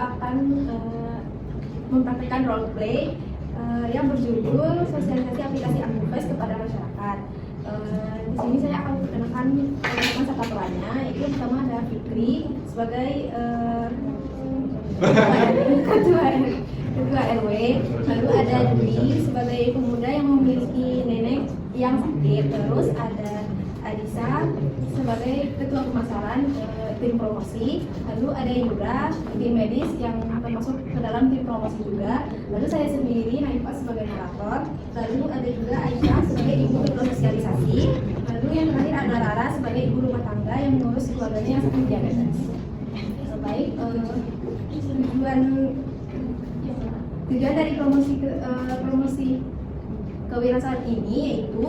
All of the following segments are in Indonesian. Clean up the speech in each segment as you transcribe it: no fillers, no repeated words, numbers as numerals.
akan mempraktikkan role play yang berjudul sosialisasi aplikasi Ambufest kepada masyarakat. Di sini saya akan memperkenalkan teman-teman satuannya, yaitu pertama ada Fikri sebagai ketua RW, lalu ada Dwi sebagai pemuda yang memiliki nenek yang sakit, terus ada Adisa sebagai ketua pemasaran tim promosi, lalu ada Yura tim medis yang termasuk ke dalam tim promosi juga, lalu saya sendiri Naifah sebagai narator, lalu ada juga Aisyah sebagai ibu ketua sosialisasi, lalu yang terakhir ada Rara sebagai ibu rumah tangga yang mengurus keluarganya yang sakit diabetes. Baik, tujuan dari promosi kewirausahaan ini yaitu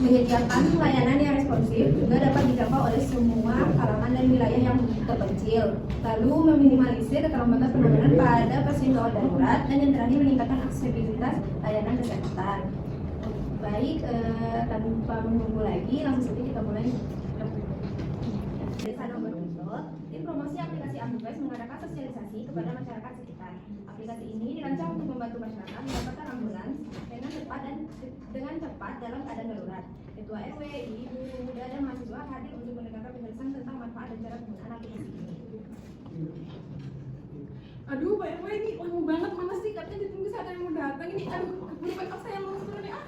menyediakan layanan yang responsif juga dapat dijangkau oleh semua kalangan dan wilayah yang terpencil, lalu meminimalisir keterlambatan penanganan pada pasien gawat darurat, dan yang terakhir meningkatkan aksesibilitas layanan kesehatan. Baik, tanpa menunggu lagi, langsung saja kita mulai. Desa nomor 2, tim promosi aplikasi Ambufest mengadakan sosialisasi kepada masyarakat sekitar. Aplikasi ini dirancang untuk membantu masyarakat mendapatkan ambulans dengan cepat dalam keadaan darurat. Ketua RW, ibu, pemuda, dan mahasiswa hadir untuk mendengarkan penjelasan tentang manfaat dan cara penggunaan aplikasi ini. Aduh, Pak RW ini lama banget, mana sih? Katanya ditunggu saat yang mau datang ini. Aduh, keburu pekak saya mau turun ya.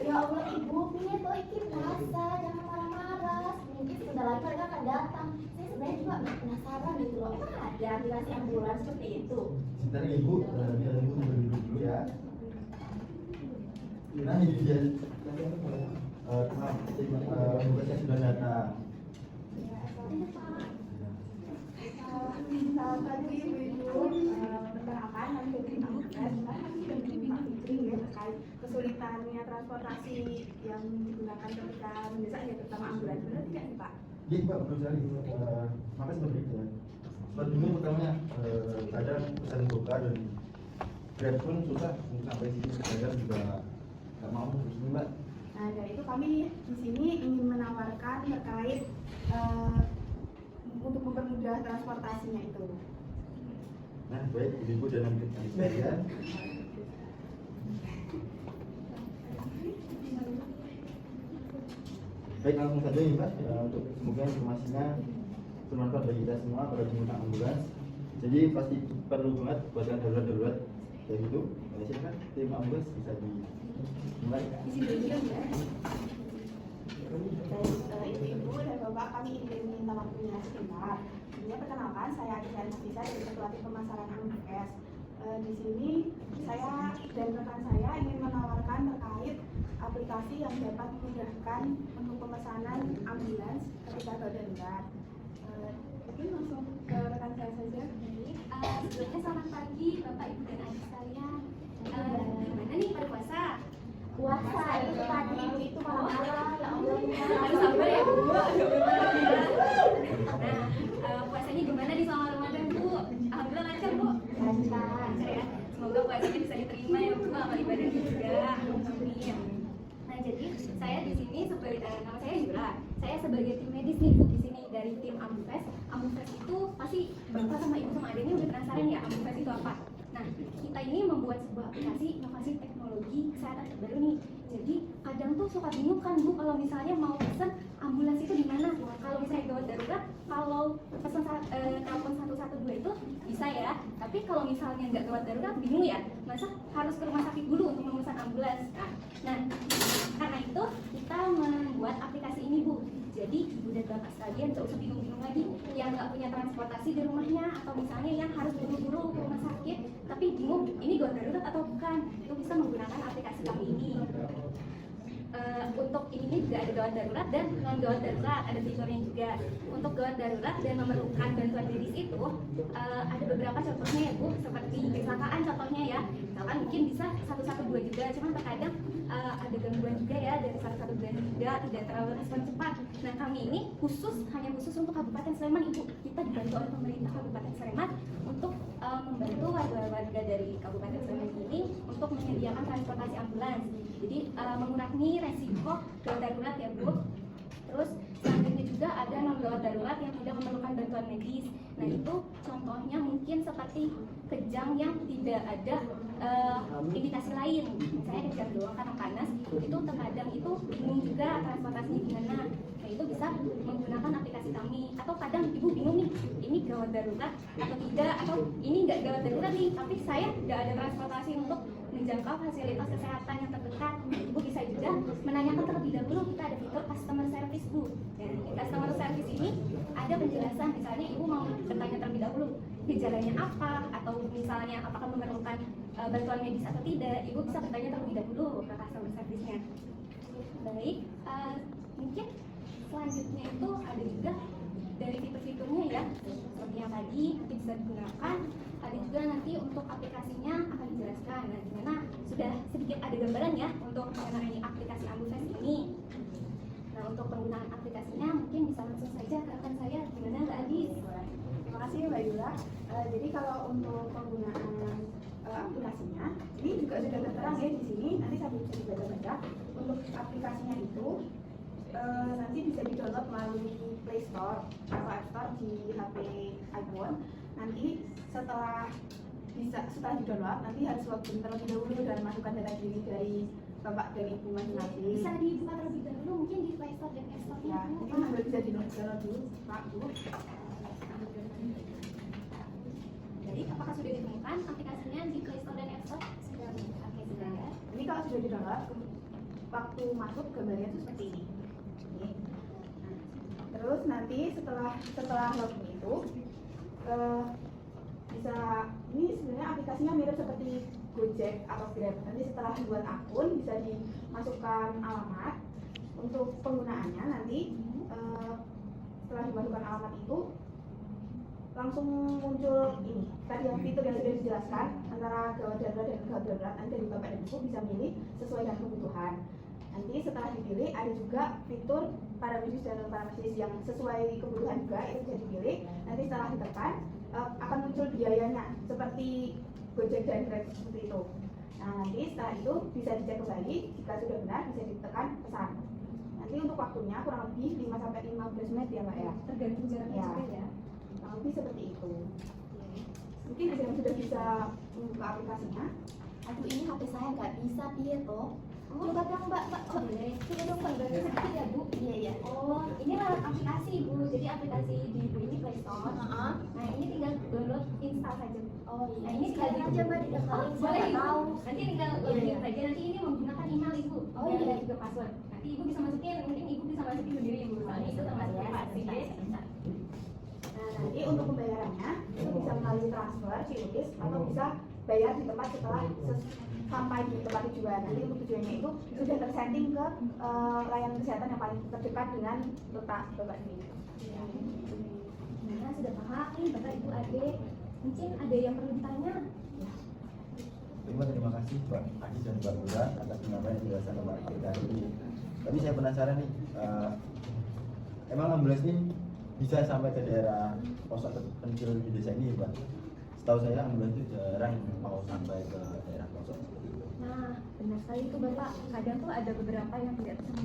Ya Allah ibu, ini tuh iki puasa, jangan marah-marah. Mungkin sebentar lagi mereka akan datang. Saya sebenarnya juga penasaran gitu loh. Emang ada aplikasi ambulans seperti itu? Sebentar ibu, biar ibu berduduk dulu ya. Nah ini dia. Tugasnya sudah datang. Selamat pagi ibu-ibu. Perkenalkan, nama saya Fikri Ambufest. Saya sudah menimpa Fikri ya terkait kesulitannya transportasi yang digunakan ketika mendesak ya, terutama ambulans. Benar tidak sih Pak? Iya Pak, betul sekali. Maka seperti itu ya. Seperti dulu pertamanya kadang pesan buka dan Grab pun susah untuk sampai sini. Kadang juga nggak mau terus ini Mbak. Nah, dari itu kami di sini ingin menawarkan terkait untuk mempermudah transportasinya itu. Nah baik, ibu dan adik sekalian. Baik, langsung saja ya Mbak, untuk semoga informasinya bermanfaat bagi kita semua para pengguna ambulans. Jadi pasti perlu banget buat yang darurat-darurat kayak gitu. Silakan tim ambulans bisa dimulai. Ibu-ibu dan bapak, kami ingin minta waktunya sebentar. Sebelumnya perkenalkan, saya Adisa Nafisa dari Ketua Tim Pemasaran Ambufest. Di sini saya dan rekan saya ingin menawarkan terkait aplikasi yang dapat memudahkan untuk pemesanan ambulans ketika darurat. Mungkin langsung ke rekan saya saja. Sebelumnya selamat pagi Bapak Ibu dan adik sekalian. Gimana nih pada puasa? Puasa itu tadi ibu itu marah-marah, ya Allah. Harus sabar ya Bu. Nah, puasanya gimana di selama Ramadan Bu? Alhamdulillah lancar Bu. Lancar. Ya. Semoga puasanya bisa diterima ya Bu, amal ibadah juga. Amin. Nah, jadi saya di sini sebagai nama saya Yura. Saya sebagai tim medis nih Bu di sini dari tim Ambufest. Ambufest itu pasti Bapak sama Ibu sama adiknya udah penasaran ya Ambufest itu apa? Nah, kita ini membuat sebuah aplikasi inovasi teknologi kesehatan terbaru nih. Jadi kadang tuh suka bingung kan Bu kalau misalnya mau pesen ambulans itu di mana? Kalau misalnya gawat darurat, kalau pesan telepon 112 itu bisa ya. Tapi kalau misalnya nggak gawat darurat bingung ya. Masa harus ke rumah sakit dulu untuk memesan ambulans. Nah, karena itu kita membuat aplikasi ini Bu. Jadi ibu dan bapak sekalian nggak usah bingung-bingung lagi yang nggak punya transportasi di rumahnya atau misalnya yang harus buru-buru ke rumah sakit tapi bingung ini gawat darurat atau bukan, itu bisa menggunakan aplikasi kami ini. Untuk ini juga ada gawat darurat dan non gawat darurat, ada fiturnya juga. Untuk gawat darurat dan memerlukan bantuan medis itu ada beberapa contohnya ya Bu, seperti kecelakaan contohnya ya. Misalkan mungkin bisa 112 juga, cuman terkadang ada gangguan juga ya dari 112 juga, tidak terlalu respon cepat. Nah kami ini hanya khusus untuk Kabupaten Sleman Ibu. Kita dibantu oleh pemerintah Kabupaten Sleman untuk membantu warga-warga dari Kabupaten Sleman ini untuk menyediakan transportasi ambulans. Jadi mengurangi resiko gawat darurat ya Bu. Terus selanjutnya juga ada gawat darurat yang tidak memerlukan bantuan medis. Nah itu contohnya mungkin seperti kejang yang tidak ada indikasi lain, misalnya kejang doang karena panas, itu terkadang itu bingung juga transportasinya gimana. Nah itu bisa menggunakan aplikasi kami. Atau kadang ibu bingung nih, ini gawat darurat atau tidak, atau ini nggak gawat darurat nih, tapi saya nggak ada transportasi untuk menjangkau fasilitas kesehatan yang terdekat. Ibu bisa juga menanyakan terlebih dahulu, kita ada fitur customer service Bu. Dan di customer service ini ada penjelasan, misalnya ibu mau bertanya terlebih dahulu gejalanya apa, atau misalnya apakah memerlukan bantuan medis atau tidak, ibu bisa bertanya terlebih dahulu ke customer service-nya. Baik, mungkin selanjutnya itu ada juga dari fitur-fiturnya ya, seperti yang tadi nanti bisa digunakan. Ada juga nanti untuk aplikasinya akan dijelaskan. Nah, dimana sudah sedikit ada gambaran ya untuk mengenai aplikasi AmbuFest ini. Nah, untuk penggunaan aplikasinya mungkin bisa langsung saja ke rekan saya, gimana Mbak Adis? Terima kasih Mbak Yura. Jadi kalau untuk penggunaan aplikasinya, ini juga sudah tertera ya di sini. Nanti saya bisa dibaca-baca. Untuk aplikasinya itu nanti bisa di-download melalui Play Store atau App Store di HP iPhone. Nanti setelah di-download, nanti harus login terlebih dahulu dan masukkan data diri dari Bapak dan Ibu masing-masing. Bisa dibuka terlebih dahulu mungkin di Play Store dan App Store. Ya, ini harus bisa di-download dulu, Pak Bu. Jadi apakah sudah ditemukan aplikasinya di Play Store dan App Store? Sudah. Oke, sudah. Ini kalau sudah di-download, waktu masuk gambarnya itu seperti ini. Oke. Nah, terus nanti setelah login itu bisa, ini sebenarnya aplikasinya mirip seperti Gojek atau Grab. Nanti setelah buat akun bisa dimasukkan alamat. Untuk penggunaannya nanti setelah dimasukkan alamat itu langsung muncul ini tadi yang fitur yang sudah dijelaskan antara gawat darurat dan gawat darurat. Nanti dari Bapak dan Ibu bisa milih sesuai dengan kebutuhan. Nanti setelah dipilih ada juga fitur paramedis dan paramedis yang sesuai kebutuhan juga, itu bisa dipilih. Nanti setelah ditekan akan muncul biayanya seperti Gojek dan Grab seperti itu. Nah nanti setelah itu bisa dicek kembali, jika sudah benar bisa ditekan pesan. Nanti untuk waktunya kurang lebih 5-15 menit ya Mbak ya. Tergantung jaraknya Ya. juga ya. Kurang lebih seperti itu. Mungkin ada yang sudah bisa membuka aplikasinya. Aduh ini HP saya nggak bisa piye toh. Coba dong Mbak, boleh. Coba dong Mbak, sedikit ya Bu. Iya iya. Oh, ini lewat aplikasi Bu. Jadi aplikasi di Ibu ini Play Store. Nah ini tinggal download, install saja. Oh iya. Nah ini sekali aja Mbak didaftarin. Boleh Ibu. Nanti tinggal login saja. Nanti ini menggunakan email Ibu. Oh iya. Juga password. Nanti Ibu bisa masukin. Mungkin Ibu bisa masukin sendiri Ibu. Soalnya itu termasuk privasi. Nah nanti untuk pembayarannya itu bisa melalui transfer, QRIS, atau bisa bayar di tempat setelah sampai di tempat tujuan. Nanti untuk tujuannya itu sudah tersetting ke layanan kesehatan yang paling terdekat dengan letak Bapak sendiri. Nah sudah paham nih Bapak Ibu Adik. Mungkin ada yang perlu ditanya? Terima kasih Pak Adis dan Mbak Yura atas penyampaian penjelasan Mbak kita hari ini. Tapi saya penasaran nih, emang ambulans ini bisa sampai ke daerah pelosok terpencil di desa ini Pak? Setahu saya ambulans itu jarang mau sampai ke daerah pelosok. Nah, benar sekali itu Bapak. Kadang tuh ada beberapa yang tidak bisa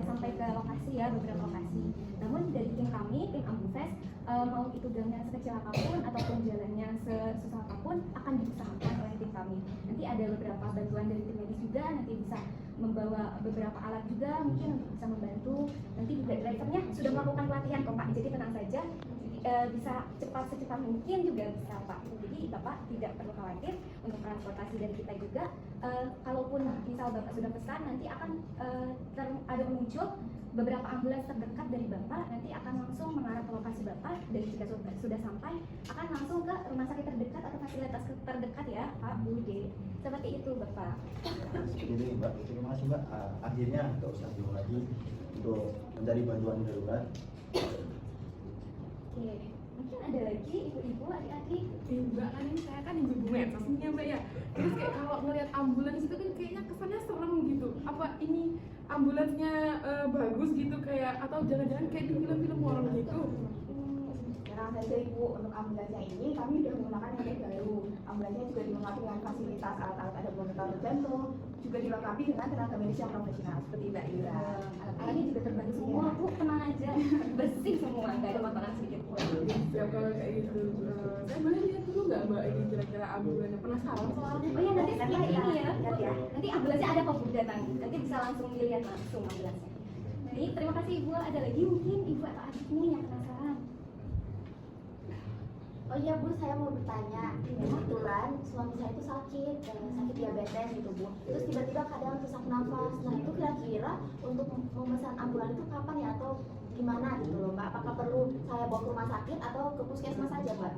sampai ke lokasi ya, beberapa lokasi. Namun dari tim kami, tim AmbuFest, mau itu jalannya sekecil apapun ataupun jalannya sesusah apapun akan diusahakan oleh tim kami. Nanti ada beberapa bantuan dari tim medis juga, nanti bisa membawa beberapa alat juga mungkin untuk bisa membantu. Nanti juga drivernya sudah melakukan pelatihan kok Pak, jadi tenang saja. Bisa secepat mungkin juga bisa Pak. Jadi Bapak tidak perlu khawatir untuk transportasi dari kita juga. Kalaupun misal Bapak sudah pesan, nanti akan ada muncul beberapa ambulans terdekat dari Bapak, nanti akan langsung mengarah ke lokasi Bapak, dan jika sudah sampai akan langsung ke rumah sakit terdekat atau fasilitas terdekat ya Pak, Bu, D. Seperti itu Bapak. Jadi Mbak, terima kasih Mbak. Akhirnya nggak usah bingung lagi untuk mencari bantuan darurat. Oke, mungkin ada lagi ibu-ibu, adik-adik. Mbak kan ini saya kan ibu medis nih ya Mbak ya. Terus kayak kalau ngelihat ambulans itu kan kayaknya kesannya serem gitu. Apa ini ambulansnya bagus gitu kayak, atau jangan-jangan kayak di film-film horor gitu? Tenang saja Ibu, untuk ambulansnya ini kami sudah menggunakan yang terbaru. Ambulansnya juga dilengkapi dengan fasilitas alat-alat, ada monitor jantung, juga dilengkapi dengan tenaga medis yang profesional seperti Mbak Ira. Alatnya juga terbantu semua, Bu, tenang aja, bersih semua, nggak ada kotoran sedikit pun. Siap kalau kayak gitu. Saya boleh lihat dulu nggak Mbak ini kira-kira ambulannya? Penasaran soalnya. Oh iya, nanti setelah Nanti ini ya, lihat ya. nanti ambulansnya ada kok Bu datang, nanti bisa langsung dilihat langsung ambulansnya. Baik, terima kasih Ibu. Ada lagi mungkin Ibu atau adik nih yang penasaran? Oh iya Bu, saya mau bertanya. Kebetulan suami saya itu sakit diabetes gitu Bu. Terus tiba-tiba kadang sesak nafas. Nah itu kira-kira untuk memesan ambulan itu kapan ya atau gimana gitu loh Mbak? Apakah perlu saya bawa ke rumah sakit atau ke puskesmas saja Mbak?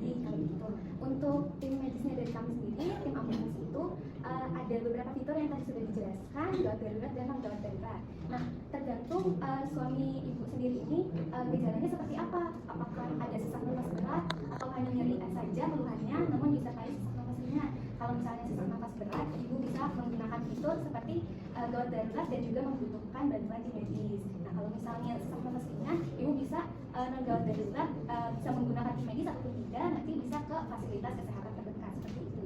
Baik, kalau gitu. Untuk tim medisnya dari kami sendiri, tim ambulans itu ada beberapa fitur yang tadi sudah dijelaskan, gawat darurat dan non gawat darurat. Nah, tergantung suami ibu sendiri ini gejalanya seperti apa. Apakah ada sesak nafas berat atau hanya nyeri saja keluhannya, namun disertai sesak nafas ringan. Kalau misalnya sesak nafas berat, ibu bisa menggunakan fitur seperti gawat darurat dan juga membutuhkan bantuan tim medis. Nah, kalau misalnya sesak nafas ringan, ibu bisa non gawat darurat bisa menggunakan tim medis ataupun tidak, nanti bisa ke fasilitas kesehatan terdekat seperti itu.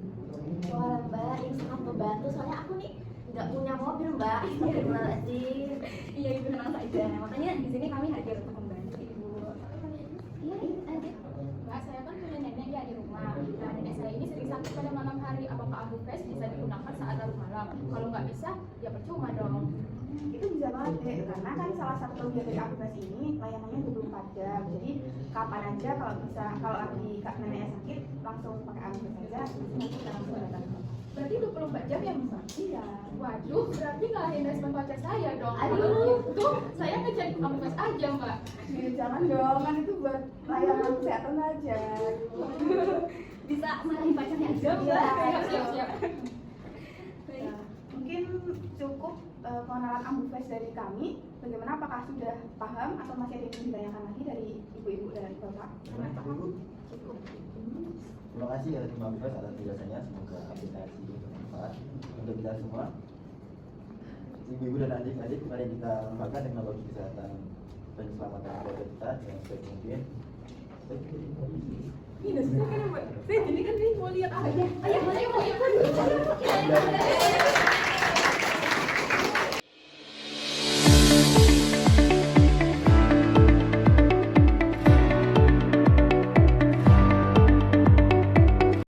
Wah Mbak, ini sangat membantu soalnya aku nih nggak punya mobil Mbak. Gimana sih? Iya, ibu tenang saja. Makanya di sini kami hadir untuk membantu ibu. Iya, lanjut. Mbak, saya kan punya nenek ya di rumah. Nah, nenek saya ini sering sakit pada malam hari. Apakah Ambufresh bisa digunakan saat larut malam? Kalau nggak bisa, ya percuma dong. Itu bisa banget deh, karena kan salah satu kelebihan dari Ambufresh ini layanannya 24 jam. Jadi kapan aja kalau lagi neneknya sakit langsung pakai Ambufresh aja, nanti kita langsung datang. Berarti 24 jam ya Mbak? Iya. Waduh, berarti ngalahin respon pacar saya dong. Aduh. Kalau gitu, saya ngejar Ambufresh aja Mbak. Jangan dong, kan itu buat layanan kesehatan aja. Bisa marahin pacarnya aja, Iya. Mbak. Siap. Baik. Mungkin cukup pengenalan Ambufresh dari kami. Bagaimana, apakah sudah paham atau masih ada yang ingin ditanyakan lagi dari ibu-ibu dan bapak? Ibu, terima kasih ya tim Ambufresh atas penjelasannya. Semoga aplikasi bermanfaat untuk kita semua. Ibu-ibu dan adik-adik, mari kita manfaatkan teknologi kesehatan dan keselamatan keluarga kita dengan sebaik mungkin. Ini udah selesai kan Mbak? Saya jadi kan ini mau lihat apa ya? Oh iya, boleh, boleh.